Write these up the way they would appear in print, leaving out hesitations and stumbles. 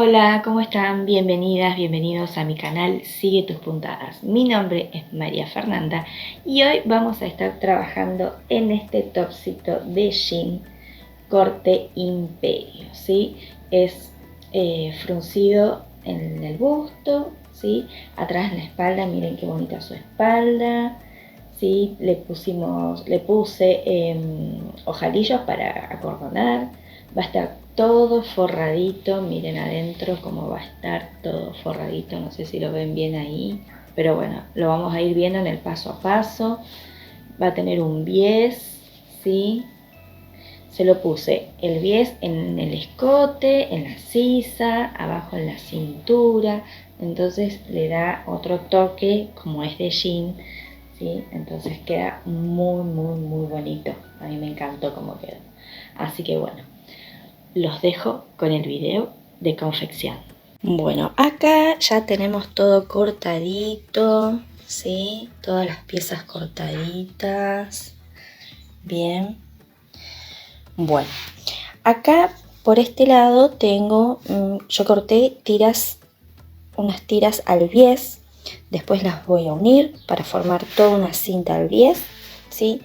Hola, ¿cómo están? Bienvenidas, bienvenidos a mi canal Sigue tus puntadas. Mi nombre es María Fernanda y hoy vamos a estar trabajando en este topcito de jean corte imperio, ¿sí? Es fruncido en el busto, ¿sí? Atrás en la espalda, miren qué bonita su espalda, ¿sí? Le puse ojalillos para acordonar. Va a estar todo forradito, miren adentro cómo va a estar todo forradito, no sé si lo ven bien ahí, pero bueno, lo vamos a ir viendo en el paso a paso. Va a tener un bies, ¿sí? Se lo puse el bies en el escote, en la sisa, abajo en la cintura, entonces le da otro toque como es de jean, ¿sí? Entonces queda muy bonito, a mí me encantó cómo quedó. Así que bueno, los dejo con el video de confección. Bueno, acá ya tenemos todo cortadito, ¿sí? Todas las piezas cortaditas. Bien. Bueno, acá por este lado tengo, yo corté unas tiras al bies. Después las voy a unir para formar toda una cinta al bies, ¿sí?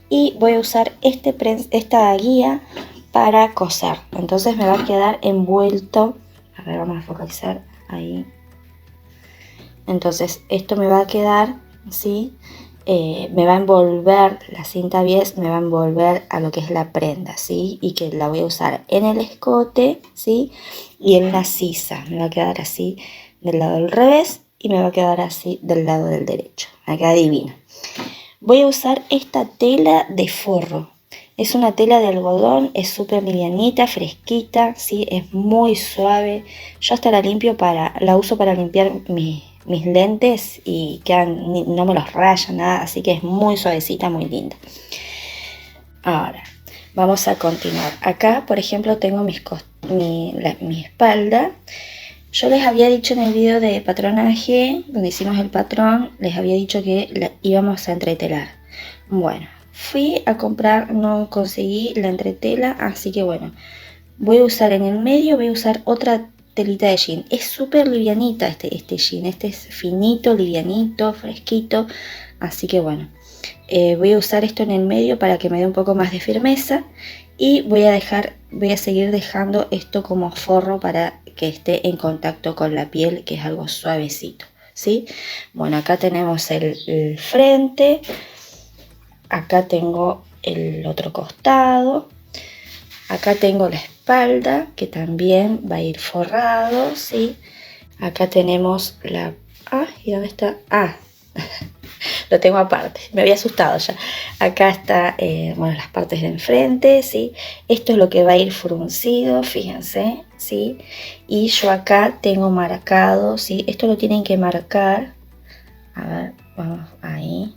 Y voy a usar esta guía para coser. Entonces me va a quedar envuelto. A ver, vamos a focalizar ahí. Entonces esto me va a quedar, ¿sí? Me va a envolver la cinta bies, me va a envolver a lo que es la prenda, ¿sí? Y que la voy a usar en el escote, ¿sí? Y en la sisa. Me va a quedar así del lado del revés y me va a quedar así del lado del derecho. Me queda divino. Voy a usar esta tela de forro. Es una tela de algodón, es súper livianita, fresquita, ¿sí? Es muy suave. Yo hasta la uso para limpiar mis lentes y no me los raya nada, así que es muy suavecita, muy linda. Ahora, vamos a continuar. Acá, por ejemplo, tengo mi espalda. Yo les había dicho en el video de patronaje, donde hicimos el patrón, les había dicho que íbamos a entretelar. Bueno, fui a comprar, no conseguí la entretela, así que bueno, voy a usar en el medio, voy a usar otra telita de jean. Es súper livianita este jean, este es finito, livianito, fresquito, así que bueno, voy a usar esto en el medio para que me dé un poco más de firmeza y voy a seguir dejando esto como forro para que esté en contacto con la piel, que es algo suavecito, ¿sí? Bueno, acá tenemos el frente, acá tengo el otro costado, acá tengo la espalda que también va a ir forrado, ¿sí? Acá tenemos la... ¿y dónde está? Lo tengo aparte, me había asustado ya. Acá está, bueno, las partes de enfrente, ¿sí? Esto es lo que va a ir fruncido, fíjense, ¿sí? Y yo acá tengo marcado, ¿sí? Esto lo tienen que marcar. A ver, vamos ahí.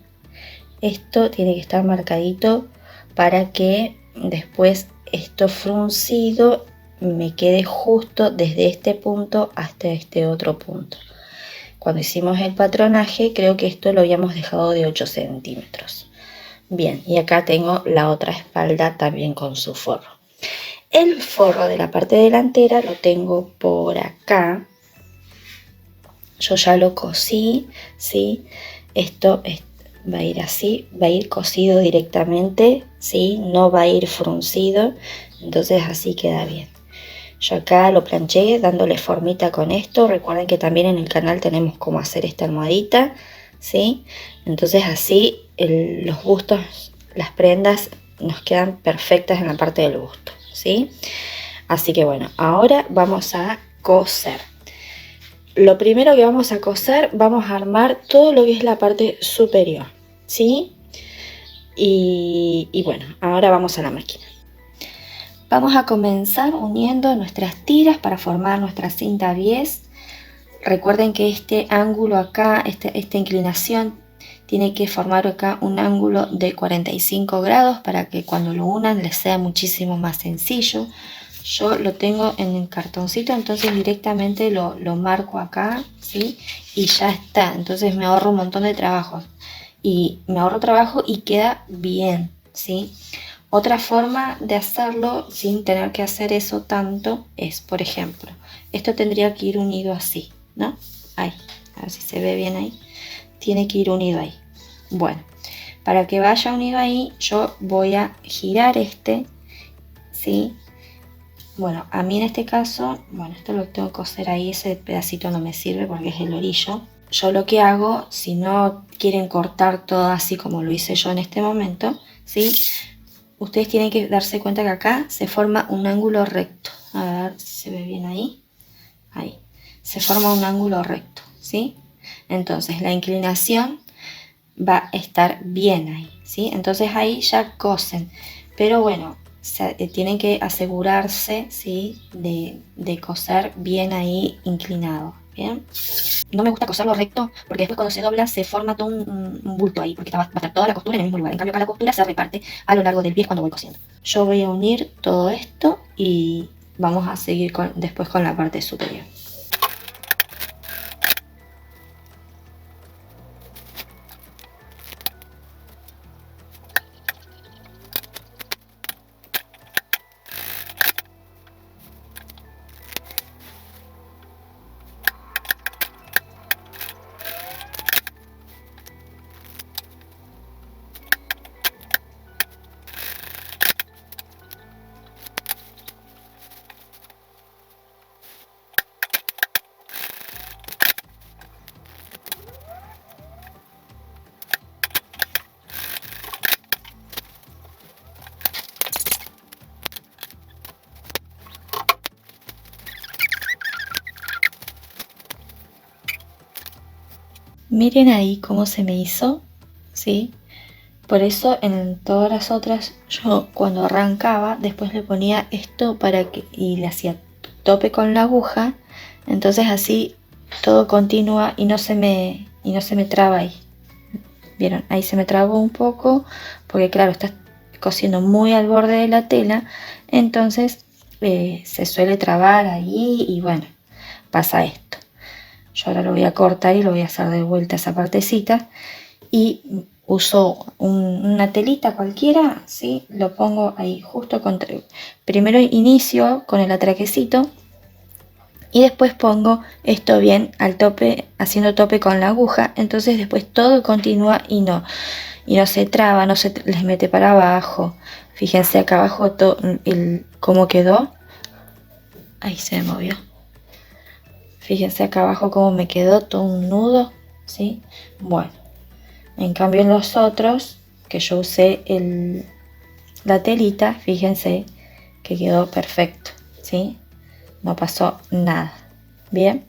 Esto tiene que estar marcadito para que después esto fruncido me quede justo desde este punto hasta este otro punto. Cuando hicimos el patronaje, creo que esto lo habíamos dejado de 8 centímetros. Bien, y acá tengo la otra espalda también con su forro. El forro de la parte delantera lo tengo por acá. Yo ya lo cosí, ¿sí? Esto va a ir así, va a ir cosido directamente, ¿sí? No va a ir fruncido, entonces así queda bien. Yo acá lo planché dándole formita con esto. Recuerden que también en el canal tenemos cómo hacer esta almohadita, ¿sí? Entonces así los bustos, las prendas nos quedan perfectas en la parte del busto, ¿sí? Así que bueno, ahora vamos a coser. Lo primero que vamos a coser, vamos a armar todo lo que es la parte superior, ¿sí? Y bueno, ahora vamos a la máquina. Vamos a comenzar uniendo nuestras tiras para formar nuestra cinta bies. Recuerden que este ángulo acá, esta inclinación, tiene que formar acá un ángulo de 45 grados para que cuando lo unan les sea muchísimo más sencillo. Yo lo tengo en el cartoncito, entonces directamente lo marco acá, ¿sí? Y ya está. Entonces me ahorro un montón de trabajo. Y me ahorro trabajo y queda bien, ¿sí? Otra forma de hacerlo sin tener que hacer eso tanto es, por ejemplo, esto tendría que ir unido así, ¿no? Ahí, a ver si se ve bien ahí. Tiene que ir unido ahí. Bueno, para que vaya unido ahí, yo voy a girar este, ¿sí? Bueno, a mí en este caso, bueno, esto lo tengo que coser ahí, ese pedacito no me sirve porque es el orillo. Yo lo que hago, si no quieren cortar todo así como lo hice yo en este momento, ¿sí? Ustedes tienen que darse cuenta que acá se forma un ángulo recto. A ver si se ve bien ahí. Ahí. Se forma un ángulo recto, ¿sí? Entonces la inclinación va a estar bien ahí, ¿sí? Entonces ahí ya cosen. Pero bueno, tienen que asegurarse, ¿sí? De coser bien ahí inclinado, ¿bien? No me gusta coserlo recto porque después cuando se dobla se forma todo un bulto ahí porque va a estar toda la costura en el mismo lugar. En cambio acá la costura se reparte a lo largo del pie cuando voy cosiendo. Yo voy a unir todo esto y vamos a seguir después con la parte superior. Miren ahí cómo se me hizo, ¿sí? Por eso en todas las otras yo cuando arrancaba después le ponía esto para que y le hacía tope con la aguja, entonces así todo continúa y no se me traba ahí. ¿Vieron? Ahí se me trabó un poco porque claro, está cosiendo muy al borde de la tela, entonces se suele trabar ahí y bueno, pasa esto. Yo ahora lo voy a cortar y lo voy a hacer de vuelta esa partecita y uso una telita cualquiera, ¿sí? Lo pongo ahí justo contra. Primero inicio con el atraquecito y después pongo esto bien al tope, haciendo tope con la aguja, entonces después todo continúa y no se traba, no se les mete para abajo. Fíjense acá abajo todo cómo quedó. Ahí se me movió. Fíjense acá abajo cómo me quedó todo un nudo, ¿sí? Bueno, en cambio en los otros, que yo usé la telita, fíjense que quedó perfecto, ¿sí? No pasó nada, ¿bien?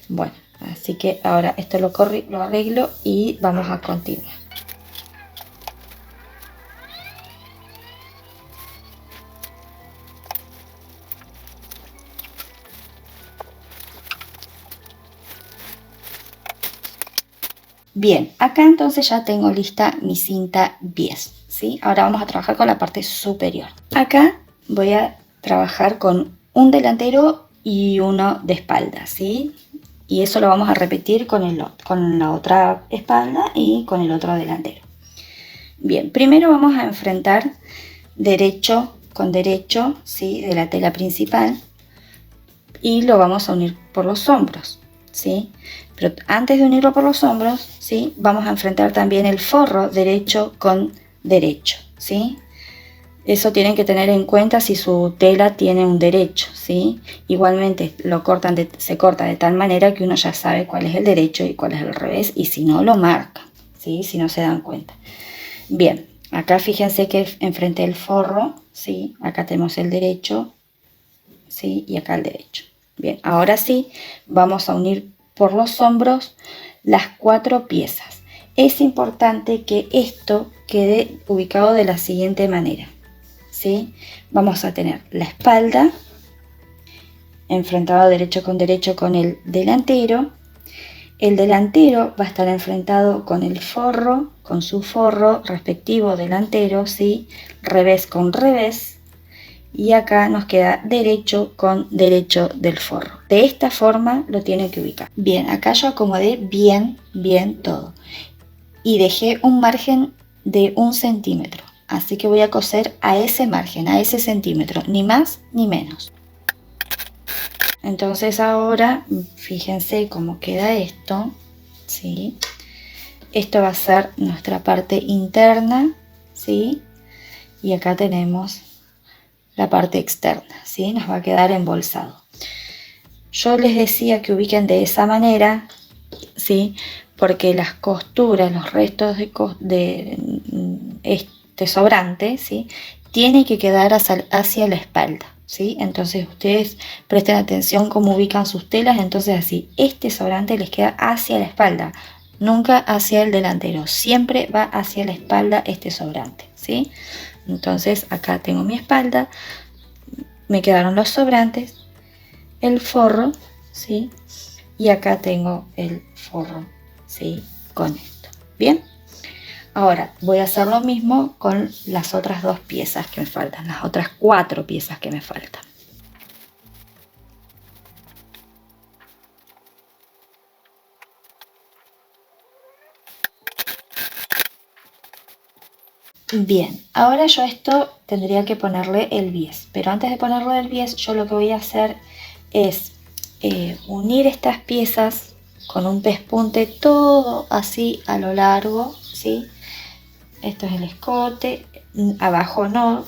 Bueno, así que ahora esto lo arreglo y vamos a continuar. Bien, acá entonces ya tengo lista mi cinta 10, ¿sí? Ahora vamos a trabajar con la parte superior. Acá voy a trabajar con un delantero y uno de espalda, ¿sí? Y eso lo vamos a repetir con la otra espalda y con el otro delantero. Bien, primero vamos a enfrentar derecho con derecho, ¿sí? De la tela principal y lo vamos a unir por los hombros, ¿sí? Pero antes de unirlo por los hombros, ¿sí? Vamos a enfrentar también el forro derecho con derecho, ¿sí? Eso tienen que tener en cuenta si su tela tiene un derecho, ¿sí? Igualmente se corta de tal manera que uno ya sabe cuál es el derecho y cuál es el revés, y si no lo marca, ¿sí? Si no se dan cuenta. Bien, acá fíjense que enfrente del forro, ¿sí? Acá tenemos el derecho, ¿sí? Y acá el derecho. Bien, ahora sí, vamos a unir por los hombros las 4 piezas. Es importante que esto quede ubicado de la siguiente manera, ¿sí? Vamos a tener la espalda enfrentado derecho con el delantero. El delantero va a estar enfrentado con el forro, con su forro respectivo delantero, ¿sí? Revés con revés. Y acá nos queda derecho con derecho del forro. De esta forma lo tienen que ubicar. Bien, acá yo acomodé bien todo. Y dejé un margen de 1 centímetro. Así que voy a coser a ese margen, a ese centímetro, ni más ni menos. Entonces ahora, fíjense cómo queda esto, ¿sí? Esto va a ser nuestra parte interna, ¿sí? Y acá tenemos la parte externa, ¿sí? Nos va a quedar embolsado. Yo les decía que ubiquen de esa manera, ¿sí? Porque las costuras, los restos de este sobrante, ¿sí? Tiene que quedar hacia la espalda, ¿sí? Entonces ustedes presten atención cómo ubican sus telas. Entonces así, este sobrante les queda hacia la espalda, nunca hacia el delantero, siempre va hacia la espalda este sobrante, ¿sí? Entonces acá tengo mi espalda, me quedaron los sobrantes, el forro, ¿sí? Y acá tengo el forro, ¿sí? Con esto. Bien, ahora voy a hacer lo mismo con las otras dos piezas que me faltan, las otras 4 piezas que me faltan. Bien, ahora yo esto tendría que ponerle el bies, pero antes de ponerle el bies, yo lo que voy a hacer es unir estas piezas con un pespunte todo así a lo largo, ¿sí? Esto es el escote, abajo no,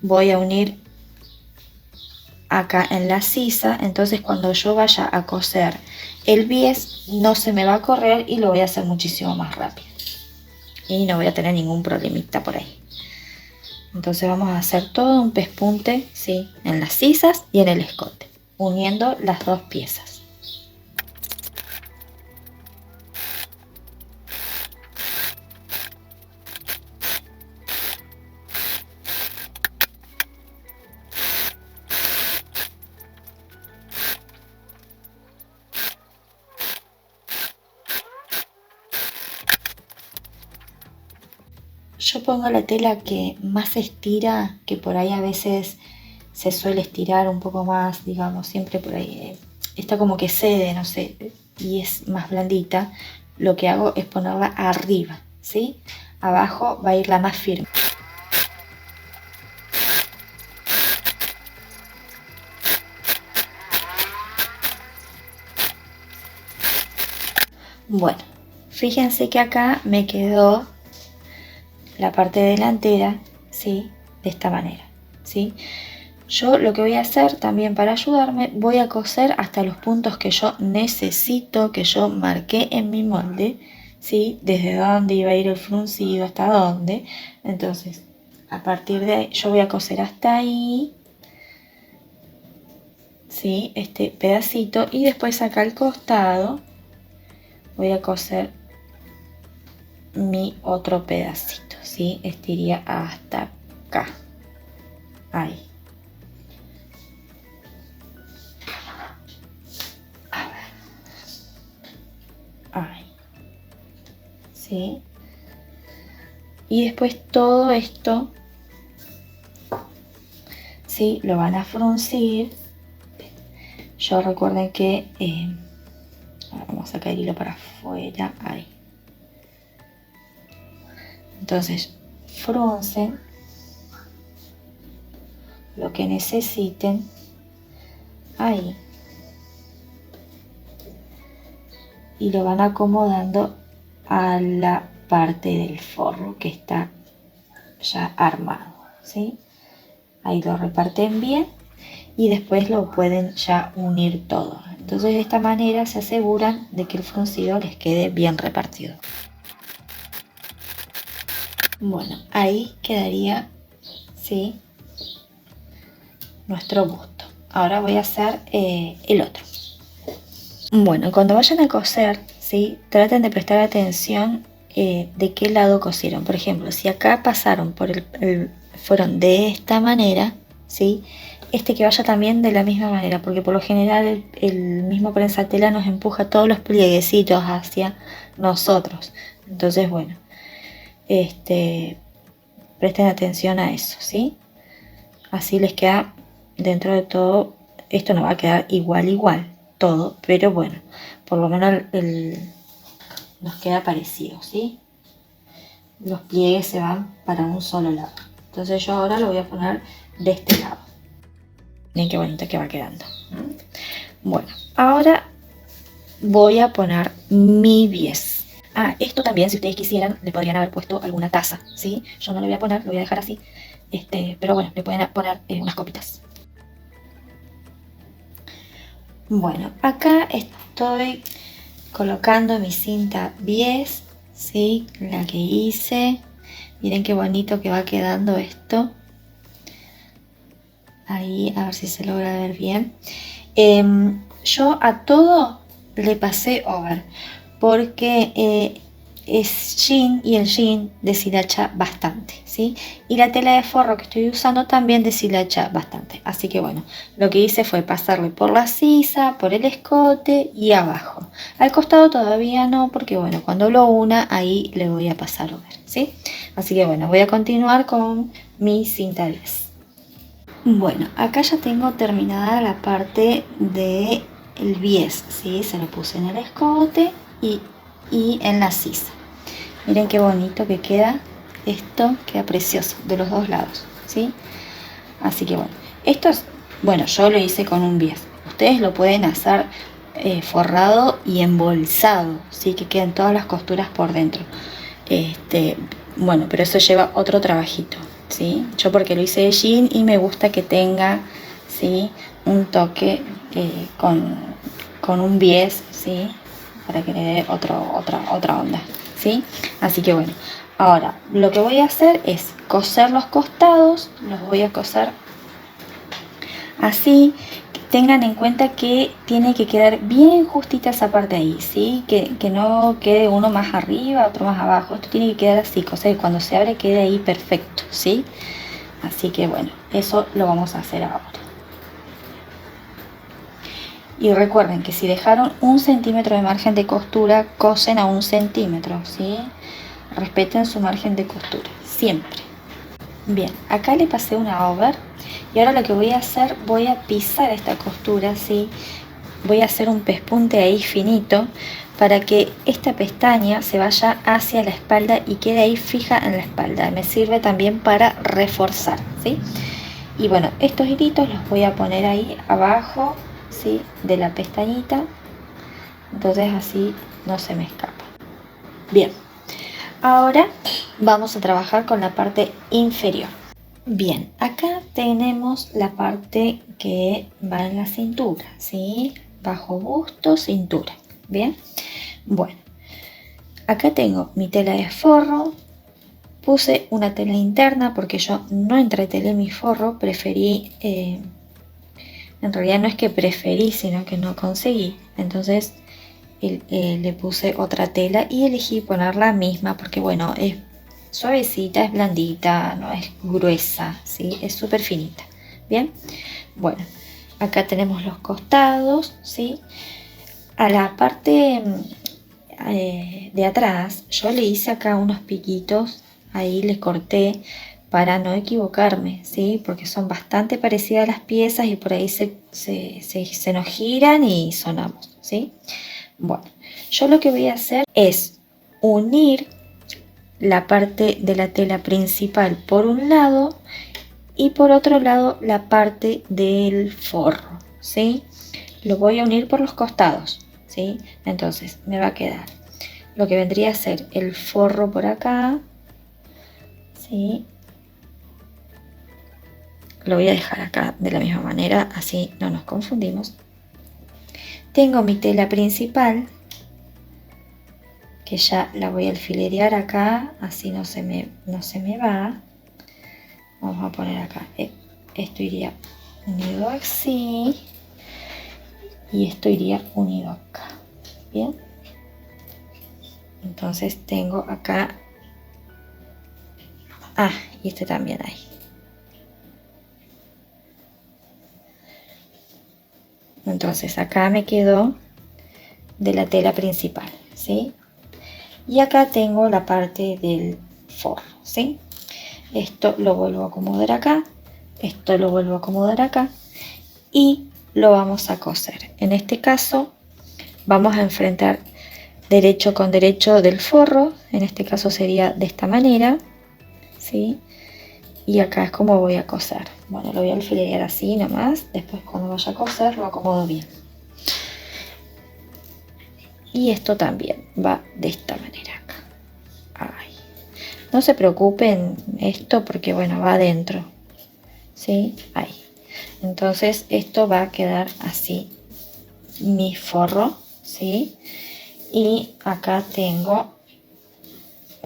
voy a unir acá en la sisa. Entonces cuando yo vaya a coser el bies no se me va a correr y lo voy a hacer muchísimo más rápido y no voy a tener ningún problemita por ahí. Entonces vamos a hacer todo un pespunte, ¿sí? En las sisas y en el escote, uniendo las dos piezas. Yo pongo la tela que más se estira, que por ahí a veces se suele estirar un poco más, digamos, siempre por ahí. Está como que cede, no sé, y es más blandita. Lo que hago es ponerla arriba, ¿sí? Abajo va a ir la más firme. Bueno, fíjense que acá me quedó la parte delantera, ¿sí? De esta manera, ¿sí? Yo lo que voy a hacer también para ayudarme, voy a coser hasta los puntos que yo necesito, que yo marqué en mi molde, ¿sí? Desde dónde iba a ir el fruncido, hasta dónde. Entonces, a partir de ahí, yo voy a coser hasta ahí, ¿sí? Este pedacito, y después acá al costado voy a coser mi otro pedacito, ¿sí? Este iría hasta acá, ahí. Ahí, ¿sí? Y después todo esto, ¿sí? Lo van a fruncir. Yo recuerden que vamos a sacar el hilo para afuera, ahí. Entonces fruncen lo que necesiten ahí y lo van acomodando a la parte del forro que está ya armado, ¿sí? Ahí lo reparten bien y después lo pueden ya unir todo. Entonces de esta manera se aseguran de que el fruncido les quede bien repartido. Bueno, ahí quedaría, ¿sí? Nuestro busto. Ahora voy a hacer el otro. Bueno, cuando vayan a coser, ¿sí? Traten de prestar atención de qué lado cosieron. Por ejemplo, si acá pasaron por fueron de esta manera, ¿sí? Este que vaya también de la misma manera, porque por lo general el mismo prensatela nos empuja todos los plieguecitos hacia nosotros. Entonces, bueno, presten atención a eso, ¿sí? Así les queda dentro de todo. Esto no va a quedar igual todo, pero bueno, por lo menos nos queda parecido, ¿sí? los pliegues se van para un solo lado. Entonces yo ahora lo voy a poner de este lado. Miren qué bonito que va quedando. Bueno, ahora voy a poner mi bies. Esto también, si ustedes quisieran, le podrían haber puesto alguna taza, ¿sí? Yo no le voy a poner, lo voy a dejar así. Pero bueno, le pueden poner unas copitas. Bueno, acá estoy colocando mi cinta bies, ¿sí? La que hice. Miren qué bonito que va quedando esto. Ahí, a ver si se logra ver bien. Yo a todo le pasé over porque es jean y el jean deshilacha bastante, ¿sí? Y la tela de forro que estoy usando también deshilacha bastante. Así que bueno, lo que hice fue pasarle por la sisa, por el escote y abajo. Al costado todavía no, porque bueno, cuando lo una ahí le voy a pasar over, ¿sí? Así que bueno, voy a continuar con mi cinta 10. Bueno, acá ya tengo terminada la parte de el bies, ¿sí? Se lo puse en el escote y en la sisa. Miren qué bonito que queda. Esto queda precioso de los dos lados, ¿sí? Así que bueno, esto es, bueno, yo lo hice con un bies. Ustedes lo pueden hacer forrado y embolsado, ¿sí? Que queden todas las costuras por dentro. Bueno, pero eso lleva otro trabajito, ¿sí? Yo porque lo hice de jean y me gusta que tenga, ¿sí? Un toque con un bies, ¿sí? Para que le dé otra onda, ¿sí? Así que bueno, ahora lo que voy a hacer es coser los costados, los voy a coser así. Tengan en cuenta que tiene que quedar bien justita esa parte ahí, ¿sí? Que no quede uno más arriba, otro más abajo. Esto tiene que quedar así, cosa que cuando se abre quede ahí perfecto, ¿sí? Así que bueno, eso lo vamos a hacer ahora. Y recuerden que si dejaron 1 centímetro de margen de costura, cosen a 1 centímetro, ¿sí? Respeten su margen de costura, siempre. Bien, acá le pasé una over y ahora lo que voy a hacer, voy a pisar esta costura, ¿sí? Voy a hacer un pespunte ahí finito para que esta pestaña se vaya hacia la espalda y quede ahí fija en la espalda. Me sirve también para reforzar, ¿sí? Y bueno, estos hilitos los voy a poner ahí abajo, ¿sí? De la pestañita, entonces así no se me escapa. Bien. Ahora vamos a trabajar con la parte inferior. Bien, acá tenemos la parte que va en la cintura, ¿sí? Bajo busto, cintura. Bien, bueno, acá tengo mi tela de forro. Puse una tela interna porque yo no entretelé mi forro, preferí, en realidad no es que preferí, sino que no conseguí. Entonces le puse otra tela y elegí poner la misma porque bueno, es suavecita, es blandita, no es gruesa, ¿sí? Es súper finita. Bien, bueno, acá tenemos los costados, ¿sí? A la parte de atrás yo le hice acá unos piquitos, ahí les corté para no equivocarme, ¿sí? Porque son bastante parecidas las piezas y por ahí se nos giran y sonamos, ¿sí? Bueno, yo lo que voy a hacer es unir la parte de la tela principal por un lado y por otro lado la parte del forro, ¿sí? Lo voy a unir por los costados, ¿sí? Entonces me va a quedar lo que vendría a ser el forro por acá, ¿sí? Lo voy a dejar acá de la misma manera, así no nos confundimos. Tengo mi tela principal, que ya la voy a alfilerear acá, así no se me va. Vamos a poner acá, esto iría unido así y esto iría unido acá. Bien, entonces tengo acá, y este también ahí. Entonces acá me quedó de la tela principal, ¿sí? Y acá tengo la parte del forro, ¿sí? Esto lo vuelvo a acomodar acá, esto lo vuelvo a acomodar acá y lo vamos a coser. En este caso vamos a enfrentar derecho con derecho del forro, en este caso sería de esta manera, ¿sí? Y acá es como voy a coser. Bueno, lo voy a alfilerear así nomás, después cuando vaya a coser lo acomodo bien. Y esto también va de esta manera acá. Ahí. No se preocupen esto porque bueno, va adentro, ¿sí? Ahí. Entonces esto va a quedar así, mi forro, ¿sí? Y acá tengo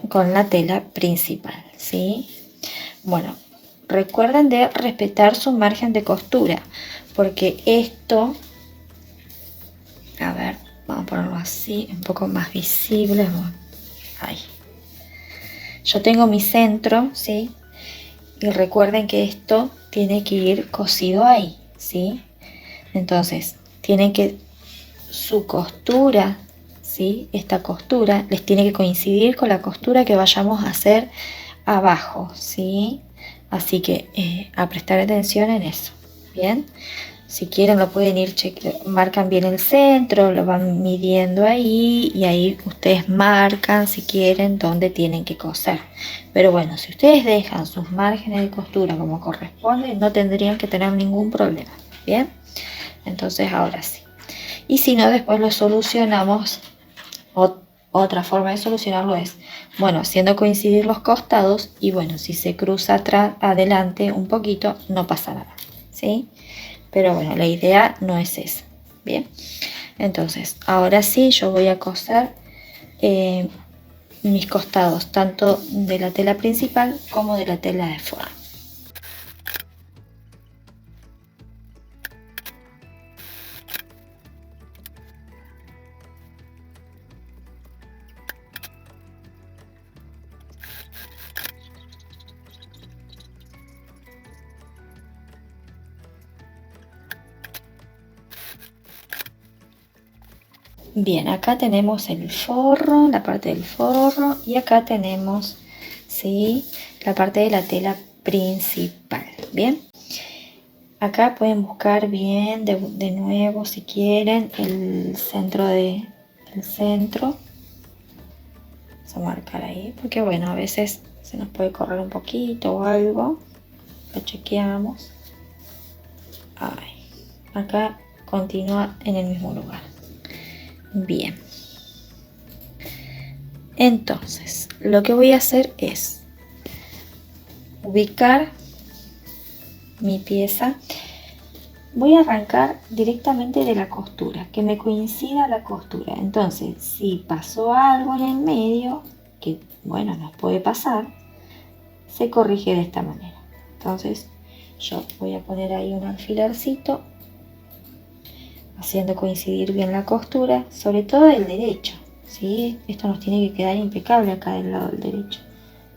con la tela principal, ¿sí? Bueno, recuerden de respetar su margen de costura, porque esto, a ver, vamos a ponerlo así, un poco más visible. Ahí. Yo tengo mi centro, ¿sí? Y recuerden que esto tiene que ir cosido ahí, ¿sí? Entonces, tiene que su costura, ¿sí? Esta costura les tiene que coincidir con la costura que vayamos a hacer abajo, ¿sí? Así que a prestar atención en eso, ¿bien? Si quieren lo pueden ir marcan bien el centro, lo van midiendo ahí y ahí ustedes marcan si quieren dónde tienen que coser. Pero bueno, si ustedes dejan sus márgenes de costura como corresponde, no tendrían que tener ningún problema, ¿bien? Entonces ahora sí. Y si no, después lo solucionamos. Otra forma de solucionarlo es, bueno, haciendo coincidir los costados y bueno, si se cruza atrás, adelante un poquito, no pasa nada, ¿sí? Pero bueno, la idea no es esa, ¿bien? Entonces, ahora sí, yo voy a coser mis costados, tanto de la tela principal como de la tela de forro. Bien, acá tenemos el forro, la parte del forro y acá tenemos, ¿sí? La parte de la tela principal, ¿bien? Acá pueden buscar bien de nuevo si quieren el centro el centro. Vamos a marcar ahí, porque bueno, a veces se nos puede correr un poquito o algo. Lo chequeamos. Ahí. Acá continúa en el mismo lugar. Bien. Entonces, lo que voy a hacer es ubicar mi pieza. Voy a arrancar directamente de la costura, que me coincida la costura. Entonces, si pasó algo en el medio, que bueno, nos puede pasar, se corrige de esta manera. Entonces, yo voy a poner ahí un alfilercito, haciendo coincidir bien la costura, sobre todo el derecho, ¿sí? Esto nos tiene que quedar impecable acá del lado del derecho,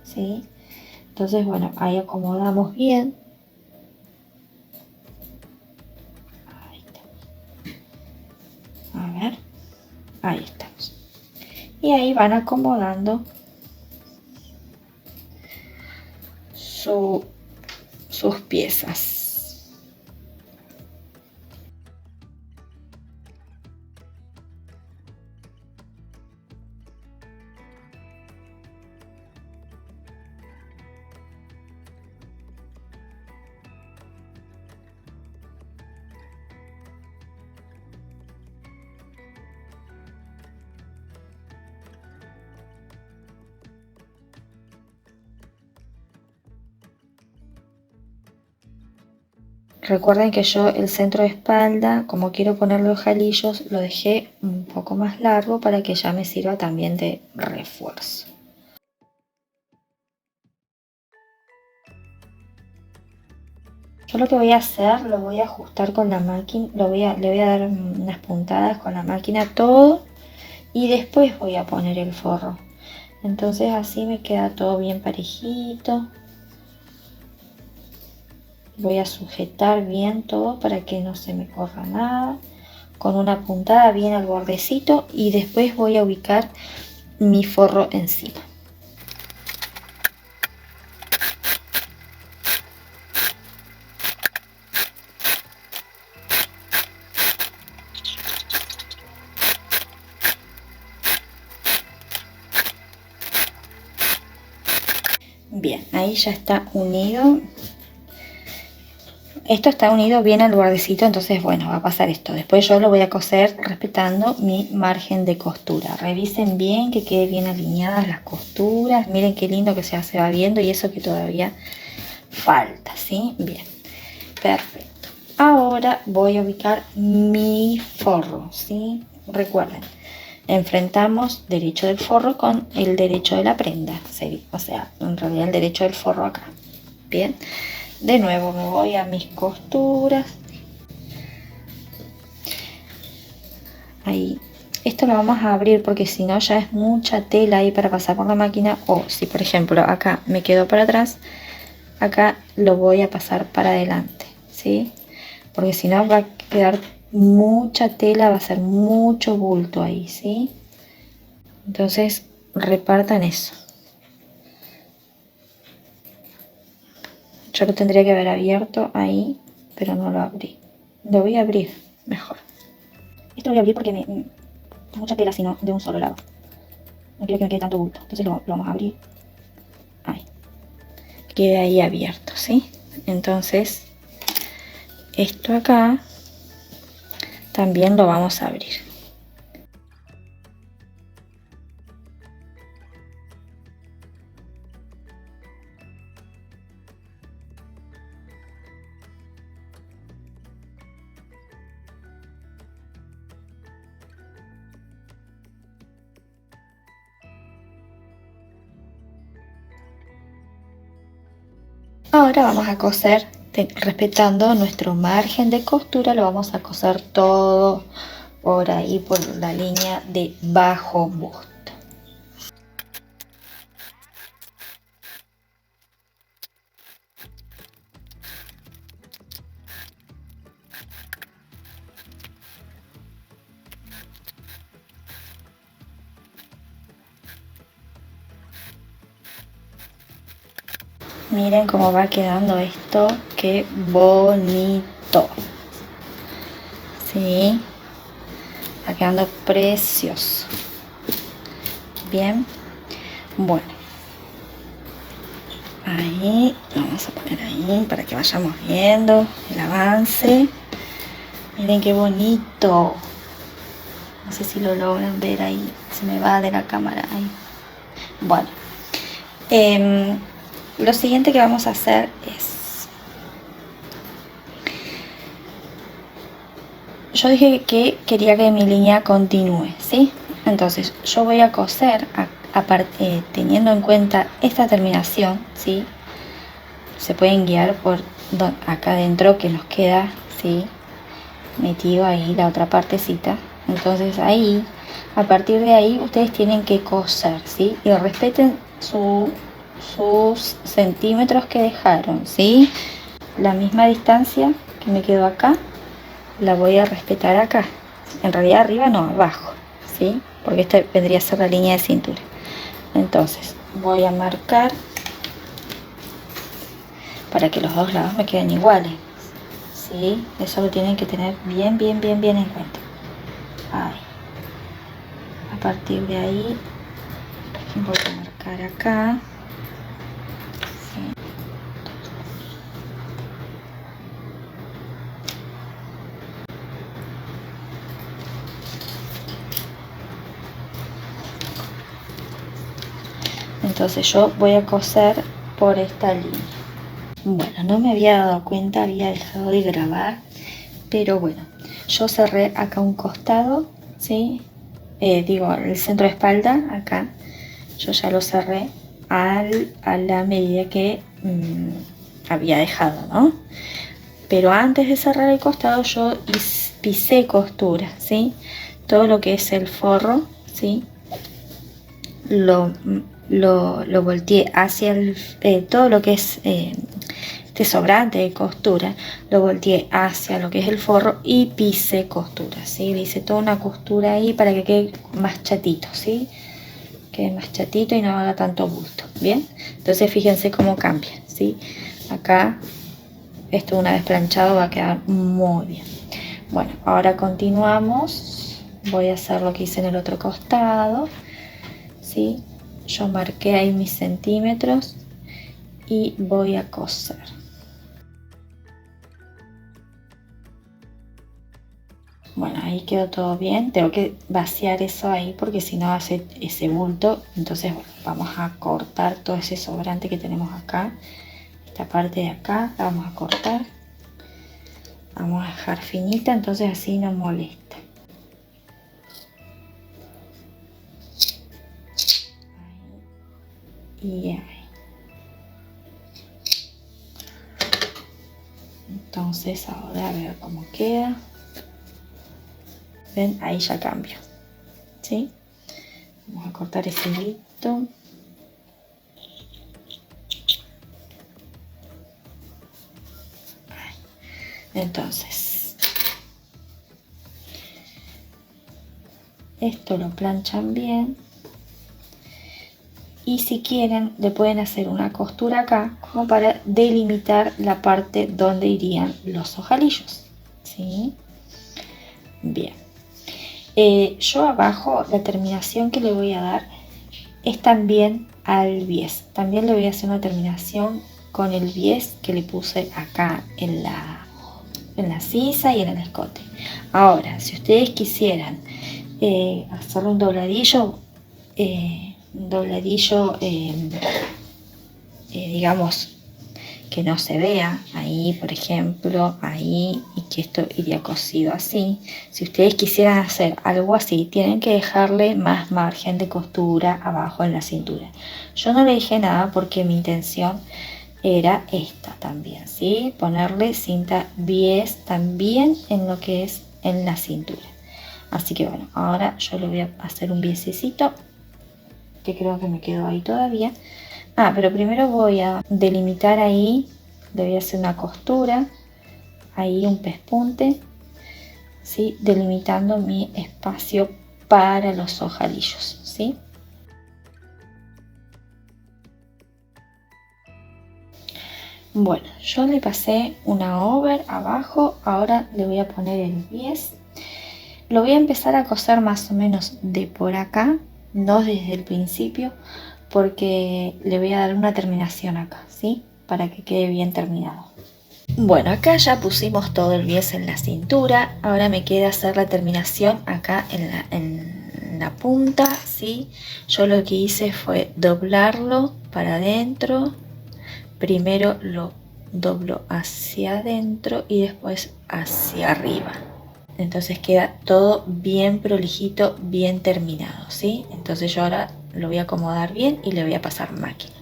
¿sí? Entonces, bueno, ahí acomodamos bien. Ahí está. A ver, ahí estamos. Y ahí van acomodando sus piezas. Recuerden que yo el centro de espalda, como quiero ponerle los jalillos, lo dejé un poco más largo para que ya me sirva también de refuerzo. Yo lo que voy a hacer, lo voy a ajustar con la máquina, le voy a dar unas puntadas con la máquina todo y después voy a poner el forro. Entonces así me queda todo bien parejito. Voy a sujetar bien todo para que no se me corra nada, con una puntada bien al bordecito y después voy a ubicar mi forro encima. Bien, ahí ya está unido. Esto está unido bien al bordecito, entonces bueno, va a pasar esto. Después yo lo voy a coser respetando mi margen de costura. Revisen bien que quede bien alineadas las costuras. Miren qué lindo que se va viendo, y eso que todavía falta, ¿sí? Bien, perfecto. Ahora voy a ubicar mi forro, ¿sí? Recuerden, enfrentamos derecho del forro con el derecho de la prenda, ¿sí? O sea, en realidad el derecho del forro acá. Bien. De nuevo me voy a mis costuras. Ahí. Esto lo vamos a abrir porque si no ya es mucha tela ahí para pasar por la máquina. O si por ejemplo acá me quedo para atrás, acá lo voy a pasar para adelante, ¿sí? Porque si no va a quedar mucha tela, va a ser mucho bulto ahí, ¿sí? Entonces repartan eso. Yo lo tendría que haber abierto ahí, pero no lo abrí. Lo voy a abrir mejor. Esto lo voy a abrir porque mucha tela, sino de un solo lado. No quiero que me quede tanto bulto. Entonces lo vamos a abrir. Ahí. Quede ahí abierto, ¿sí? Entonces, esto acá también lo vamos a abrir. Ahora vamos a coser, respetando nuestro margen de costura, lo vamos a coser todo por ahí, por la línea de bajo busto. Miren cómo va quedando esto, qué bonito. Sí, va quedando precioso. Bien, bueno, ahí vamos a poner ahí para que vayamos viendo el avance. Miren qué bonito. No sé si lo logran ver ahí, se me va de la cámara ahí. Bueno, lo siguiente que vamos a hacer es, yo dije que quería que mi línea continúe, ¿sí? Entonces yo voy a coser teniendo en cuenta esta terminación, ¿sí? Se pueden guiar por acá adentro que nos queda, ¿sí? Metido ahí la otra partecita. Entonces ahí, a partir de ahí, ustedes tienen que coser, ¿sí? Y respeten sus centímetros que dejaron, ¿sí? La misma distancia que me quedó acá, la voy a respetar acá. En realidad arriba no, abajo, ¿sí? Porque esta vendría a ser la línea de cintura. Entonces voy a marcar para que los dos lados me queden iguales, ¿sí? Eso lo tienen que tener bien en cuenta. Ahí. A partir de ahí voy a marcar acá. Sí. Entonces yo voy a coser por esta línea. Bueno, no me había dado cuenta, había dejado de grabar, pero bueno, yo cerré acá un costado, ¿sí? Digo, el centro de espalda, acá, yo ya lo cerré a la medida que había dejado, ¿no? Pero antes de cerrar el costado yo pisé costura, ¿sí? Todo lo que es el forro, ¿sí? Lo volteé hacia todo lo que es este sobrante de costura, lo volteé hacia lo que es el forro y pisé costura, ¿sí? Le hice toda una costura ahí para que quede más chatito, ¿sí? Quede más chatito y no haga tanto bulto, ¿bien? Entonces fíjense cómo cambia, ¿sí? Acá, esto una vez planchado va a quedar muy bien. Bueno, ahora continuamos. Voy a hacer lo que hice en el otro costado, ¿sí? Yo marqué ahí mis centímetros y voy a coser. Bueno, ahí quedó todo bien. Tengo que vaciar eso ahí porque si no hace ese bulto. Entonces, bueno, vamos a cortar todo ese sobrante que tenemos acá. Esta parte de acá la vamos a cortar. Vamos a dejar finita, entonces así no molesta. Ahí. Y ahí. Entonces ahora a ver cómo queda. Ven, ahí ya cambio. ¿Sí? Vamos a cortar ese hilito. Entonces, esto lo planchan bien. Y si quieren, le pueden hacer una costura acá como para delimitar la parte donde irían los ojalillos. ¿Sí? Bien. Yo abajo la terminación que le voy a dar es también al bies. También le voy a hacer una terminación con el bies que le puse acá en la sisa y en el escote. Ahora, si ustedes quisieran hacerle un dobladillo, digamos que no se vea ahí, por ejemplo, ahí, y que esto iría cosido así. Si ustedes quisieran hacer algo así, tienen que dejarle más margen de costura abajo en la cintura. Yo no le dije nada porque mi intención era esta también, ¿sí? Ponerle cinta bies también en lo que es en la cintura. Así que bueno, ahora yo le voy a hacer un biesecito que creo que me quedó ahí todavía. Pero primero voy a delimitar ahí, le voy a hacer una costura, ahí un pespunte, ¿sí? Delimitando mi espacio para los ojalillos, ¿sí? Bueno, yo le pasé una over abajo, ahora le voy a poner el bies. Lo voy a empezar a coser más o menos de por acá, no desde el principio, porque le voy a dar una terminación acá, ¿sí? Para que quede bien terminado. Bueno, acá ya pusimos todo el bies en la cintura, ahora me queda hacer la terminación acá en la punta, ¿sí? Yo lo que hice fue doblarlo para adentro, primero lo doblo hacia adentro y después hacia arriba. Entonces queda todo bien prolijito, bien terminado, ¿sí? Entonces yo ahora lo voy a acomodar bien y le voy a pasar máquina.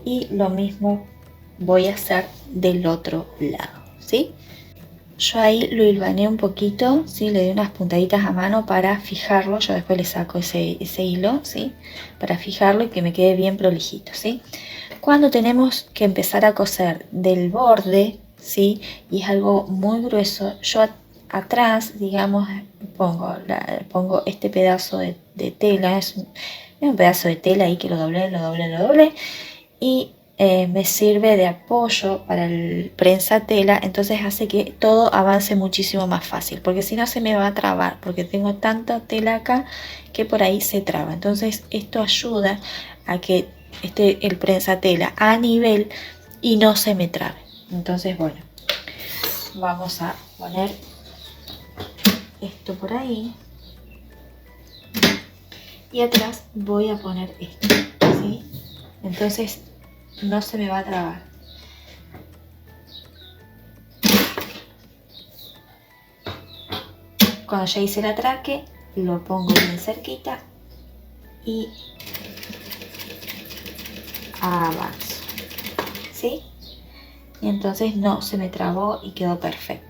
Y lo mismo voy a hacer del otro lado, ¿sí? Yo ahí lo hilvané un poquito, ¿sí? Le di unas puntaditas a mano para fijarlo. Yo después le saco ese hilo, ¿sí? Para fijarlo y que me quede bien prolijito, ¿sí? Cuando tenemos que empezar a coser del borde, ¿sí? Y es algo muy grueso, yo atrás, digamos, pongo este pedazo de tela, es un pedazo de tela ahí que lo doblé y me sirve de apoyo para el prensa tela, entonces hace que todo avance muchísimo más fácil, porque si no se me va a trabar, porque tengo tanta tela acá que por ahí se traba. Entonces esto ayuda a que esté el prensa tela a nivel y no se me trabe. Entonces bueno, vamos a poner esto por ahí y atrás voy a poner esto, ¿sí? Entonces no se me va a trabar. Cuando ya hice el atraque lo pongo bien cerquita y avanzo, ¿sí? Y entonces no se me trabó y quedó perfecto.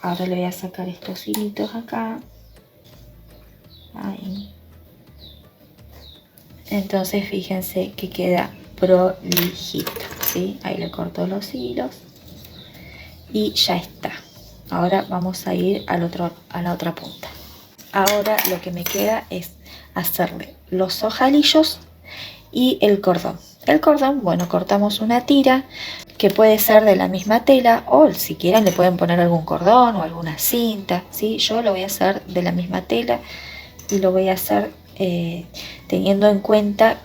Ahora le voy a sacar estos hilitos acá. Ahí. Entonces fíjense que queda prolijito, ¿sí? Ahí le corto los hilos y ya está. Ahora vamos a ir a la otra punta. Ahora lo que me queda es hacerle los ojalillos y el cordón. El cordón, bueno, cortamos una tira que puede ser de la misma tela o si quieren le pueden poner algún cordón o alguna cinta, ¿sí? Yo lo voy a hacer de la misma tela y lo voy a hacer teniendo en cuenta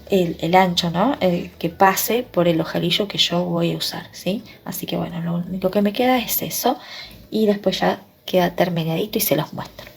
el ancho, ¿no? Que pase por el ojalillo que yo voy a usar, ¿sí? Así que bueno, lo único que me queda es eso y después ya queda terminadito y se los muestro.